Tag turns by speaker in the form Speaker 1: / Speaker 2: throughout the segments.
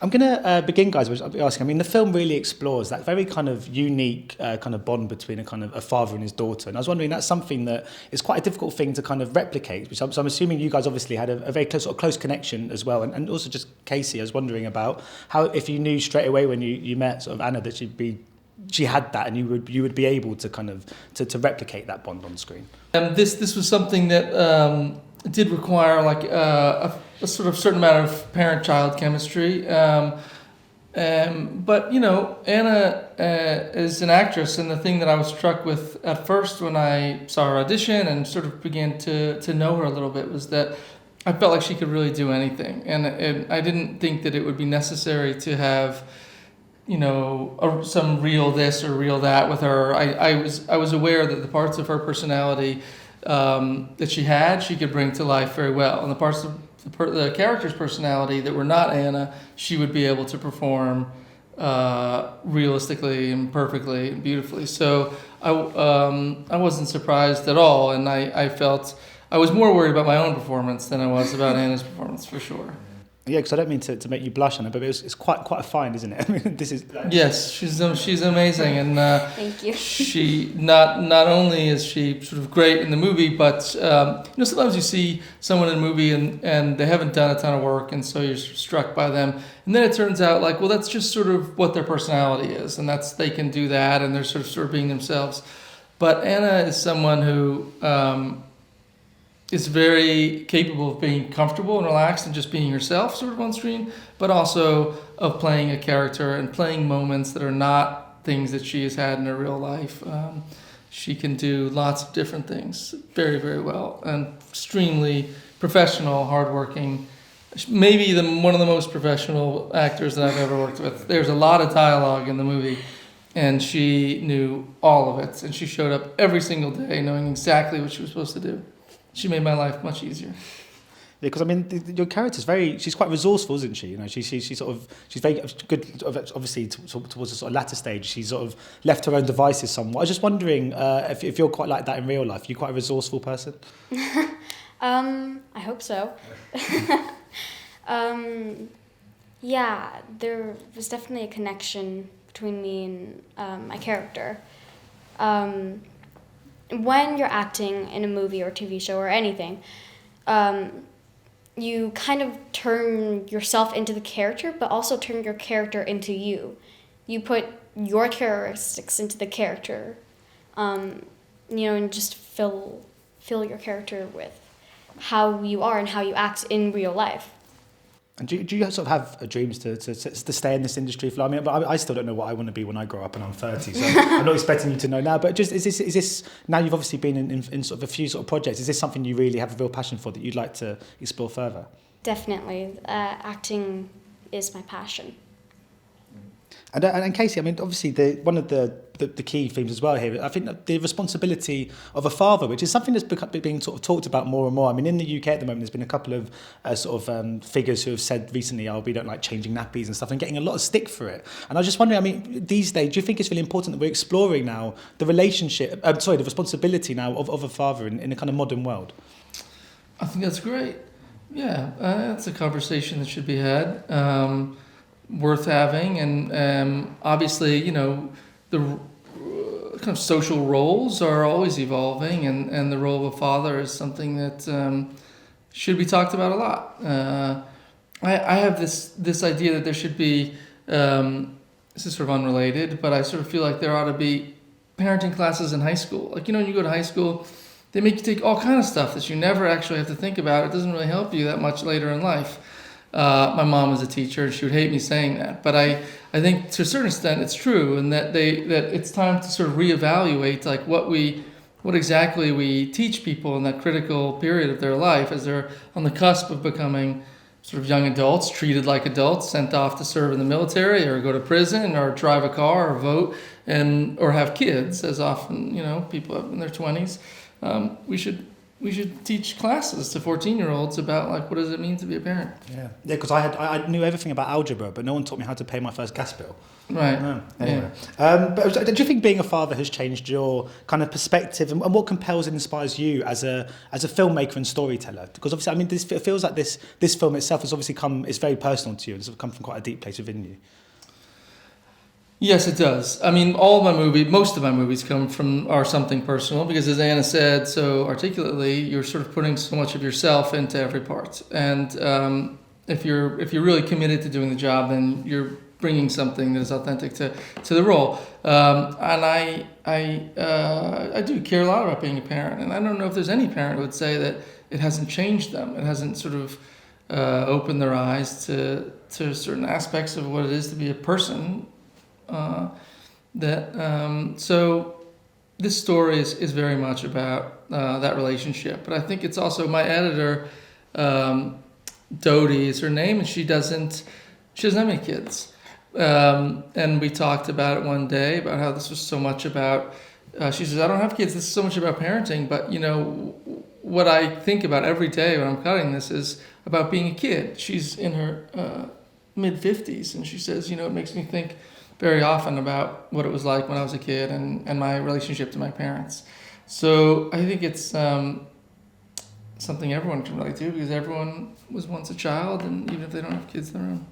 Speaker 1: I'm going to begin, guys, with asking. I mean, the film really explores that very kind of unique kind of bond between a kind of a father and his daughter. And I was wondering, that's something that is quite a difficult thing to kind of replicate. Which I'm assuming you guys obviously had a very close, sort of close connection as well. And also just Casey, I was wondering about how, if you knew straight away when you met sort of Anna that she had that, and you would be able to kind of to replicate that bond on screen.
Speaker 2: This was something that did require like a sort of certain amount of parent-child chemistry. But you know, Anna is an actress, and the thing that I was struck with at first when I saw her audition and sort of began to know her a little bit was that I felt like she could really do anything, and I didn't think that it would be necessary to have, you know, some real this or real that with her. I was aware that the parts of her personality that she could bring to life very well, and the parts of the character's personality that were not Anna, she would be able to perform realistically and perfectly and beautifully. So I wasn't surprised at all, and I felt I was more worried about my own performance than I was about Anna's performance, for sure.
Speaker 1: Yeah, because I don't mean to make you blush on it, but it's quite a find, isn't it? I mean, this is
Speaker 2: yes, she's amazing, and
Speaker 3: thank you.
Speaker 2: She not only is she sort of great in the movie, but you know, sometimes you see someone in a movie and they haven't done a ton of work, and so you're struck by them, and then it turns out like, well, that's just sort of what their personality is, and that's they can do that, and they're sort of being themselves. But Anna is someone who is very capable of being comfortable and relaxed and just being herself sort of on screen, but also of playing a character and playing moments that are not things that she has had in her real life. She can do lots of different things very, very well, and extremely professional, hardworking, maybe one of the most professional actors that I've ever worked with. There's a lot of dialogue in the movie, and she knew all of it, and she showed up every single day knowing exactly what she was supposed to do. She made my life much easier.
Speaker 1: Yeah, because I mean, your character's she's quite resourcul, isn't she? You know, she's very good. Obviously, towards the sort of latter stage, she's sort of left her own devices somewhat. I was just wondering if you're quite like that in real life. Are you quite a resourceful person?
Speaker 3: I hope so. Yeah, there was definitely a connection between me and my character. When you're acting in a movie or TV show or anything, you kind of turn yourself into the character, but also turn your character into you. You put your characteristics into the character, you know, and just fill your character with how you are and how you act in real life.
Speaker 1: And do you sort of have dreams to stay in this industry? I mean, I still don't know what I want to be when I grow up and I'm 30, so I'm not expecting you to know now. But just is this now you've obviously been in sort of a few sort of projects? Is this something you really have a real passion for that you'd like to explore further?
Speaker 3: Definitely, acting is my passion.
Speaker 1: And Casey, I mean, obviously one of the key themes as well here, I think that the responsibility of a father, which is something that's being sort of talked about more and more. I mean, in the UK at the moment, there's been a couple of figures who have said recently, we don't like changing nappies and stuff, and getting a lot of stick for it. And I was just wondering, I mean, these days, do you think it's really important that we're exploring now the the responsibility now of a father in a kind of modern world?
Speaker 2: I think that's great. Yeah, that's a conversation that should be had. Worth having, and obviously, you know, the kind of social roles are always evolving, and the role of a father is something that should be talked about a lot. I have this idea that there should be, this is sort of unrelated, but I sort of feel like there ought to be parenting classes in high school. Like, you know, when you go to high school, they make you take all kind of stuff that you never actually have to think about. It doesn't really help you that much later in life. My mom was a teacher, and she would hate me saying that, but I think to a certain extent it's true, and that it's time to sort of reevaluate like what exactly we teach people in that critical period of their life as they're on the cusp of becoming sort of young adults, treated like adults, sent off to serve in the military or go to prison or drive a car or vote or have kids, as often, you know, people in their 20s. We should we should teach classes to 14-year-olds about like what does it mean to be a parent.
Speaker 1: Yeah, because I knew everything about algebra, but no one taught me how to pay my first gas bill.
Speaker 2: Right.
Speaker 1: No. Anyway, but do you think being a father has changed your kind of perspective, and what compels and inspires you as a filmmaker and storyteller? Because obviously, I mean, it feels like this film itself has obviously it's very personal to you. It's come from quite a deep place within you.
Speaker 2: Yes, it does. I mean, most of my movies are something personal because, as Anna said so articulately, you're sort of putting so much of yourself into every part. And if you're really committed to doing the job, then you're bringing something that is authentic to the role. And I do care a lot about being a parent, and I don't know if there's any parent who would say that it hasn't changed them. It hasn't sort of opened their eyes to certain aspects of what it is to be a person. So this story is very much about that relationship, but I think it's also my editor, Dodie is her name, and she doesn't have any kids, and we talked about it one day about how this was so much about. She says, "I don't have kids. This is so much about parenting, but you know what I think about every day when I'm cutting this is about being a kid." She's in her mid-50s, and she says, it makes me think very often about what it was like when I was a kid and my relationship to my parents. So I think it's something everyone can relate to because everyone was once a child, and even if they don't have kids of their own.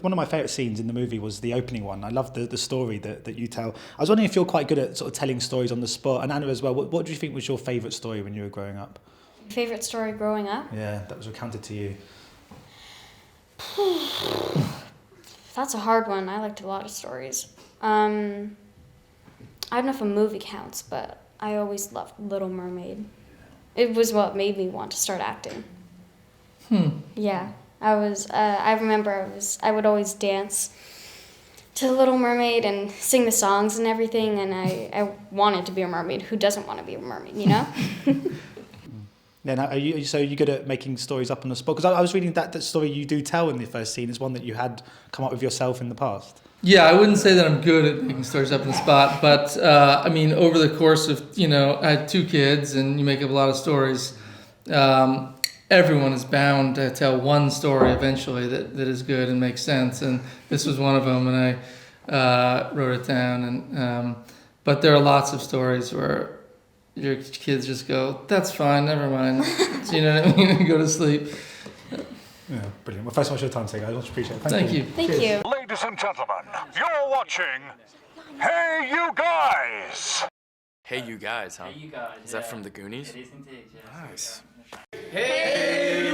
Speaker 1: One of my favourite scenes in the movie was the opening one. I love the story that you tell. I was wondering if you're quite good at sort of telling stories on the spot, and Anna as well. What do you think was your favourite story when you were growing up?
Speaker 3: Favorite story growing up?
Speaker 1: Yeah, that was recounted to you.
Speaker 3: That's a hard one. I liked a lot of stories. I don't know if a movie counts, but I always loved Little Mermaid. It was what made me want to start acting. Yeah, I remember I would always dance to Little Mermaid and sing the songs and everything, and I wanted to be a mermaid. Who doesn't want to be a mermaid, you know?
Speaker 1: Yeah, now, are you good at making stories up on the spot? Because I was reading that story you do tell in the first scene is one that you had come up with yourself in the past.
Speaker 2: Yeah, I wouldn't say that I'm good at making stories up on the spot, but I mean, over the course of, I had 2 kids, and you make up a lot of stories. Everyone is bound to tell one story eventually that is good and makes sense, and this was one of them, and I wrote it down. And but there are lots of stories where your kids just go, "That's fine, never mind." So, you know what I mean? And go to sleep.
Speaker 1: Yeah, brilliant. Well, thanks so much for your time today, guys. Much appreciated.
Speaker 2: Thank you.
Speaker 3: Thank you.
Speaker 4: Ladies and gentlemen, you're watching Hey You Guys!
Speaker 5: Hey You Guys, huh?
Speaker 6: Hey, you guys.
Speaker 5: Is that from the Goonies?
Speaker 6: It is indeed, yes.
Speaker 5: Nice.
Speaker 6: Hey,